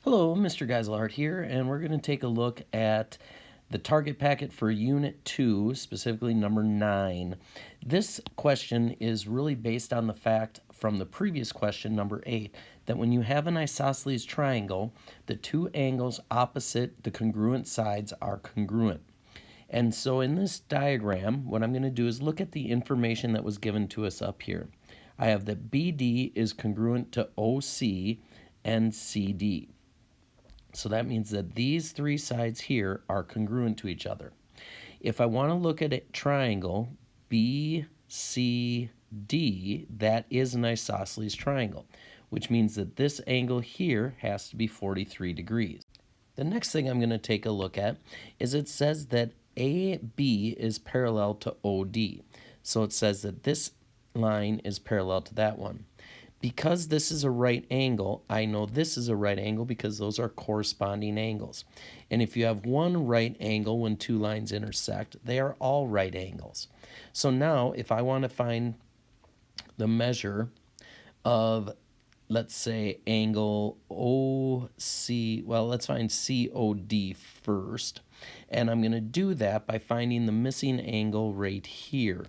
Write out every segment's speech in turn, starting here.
Hello, Mr. Geiselhardt here, and we're going to take a look at the target packet for Unit 2, specifically number 9. This question is really based on the fact from the previous question, number 8, that when you have an isosceles triangle, the two angles opposite the congruent sides are congruent. And so in this diagram, what I'm going to do is look at the information that was given to us up here. I have that BD is congruent to OC and CD. So that means that these three sides here are congruent to each other. If I want to look at a triangle BCD, that is an isosceles triangle, which means that this angle here has to be 43 degrees. The next thing I'm going to take a look at is it says that AB is parallel to OD. So it says that this line is parallel to that one. Because this is a right angle, I know this is a right angle because those are corresponding angles. And if you have one right angle when two lines intersect, they are all right angles. So now if I want to find the measure of, let's say, angle OC, well, let's find COD first. And I'm going to do that by finding the missing angle right here.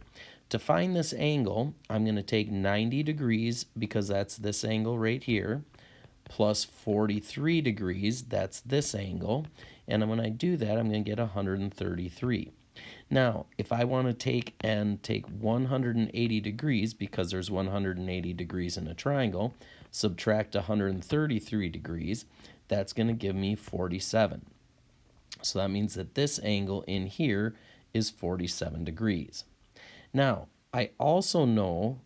To find this angle, I'm going to take 90 degrees, because that's this angle right here, plus 43 degrees, that's this angle, and when I do that, I'm going to get 133. Now, if I want to take 180 degrees, because there's 180 degrees in a triangle, subtract 133 degrees, that's going to give me 47. So that means that this angle in here is 47 degrees. Now, I also know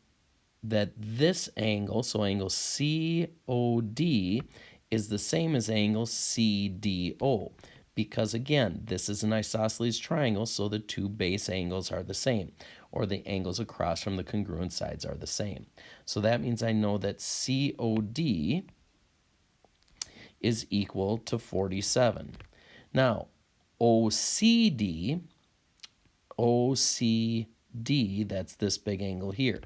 that this angle, so angle COD, is the same as angle CDO, because again, this is an isosceles triangle, so the two base angles are the same, or the angles across from the congruent sides are the same. So that means I know that COD is equal to 47. Now, OCD, that's this big angle here.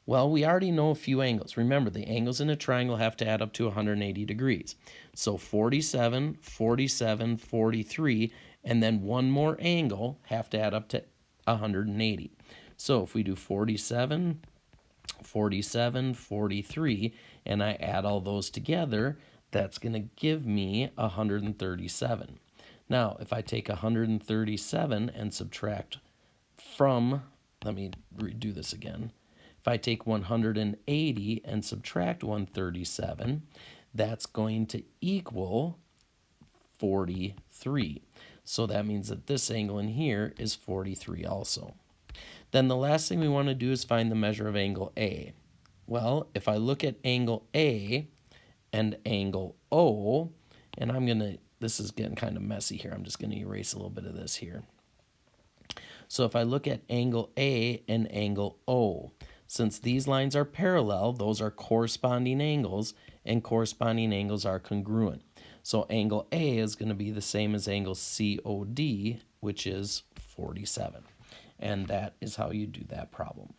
Well, we already know a few angles. Remember, the angles in a triangle have to add up to 180 degrees. So 47, 47, 43, and then one more angle have to add up to 180. So if we do 47, 47, 43, and I add all those together, that's going to give me 137. Now, if I take 137 and subtract from, let me redo this again. If I take 180 and subtract 137, that's going to equal 43. So that means that this angle in here is 43 also. Then the last thing we want to do is find the measure of angle A. Well, if I look at angle A and angle O, and this is getting kind of messy here. I'm just going to erase a little bit of this here. So if I look at angle A and angle O, since these lines are parallel, those are corresponding angles, and corresponding angles are congruent. So angle A is going to be the same as angle COD, which is 47. And that is how you do that problem.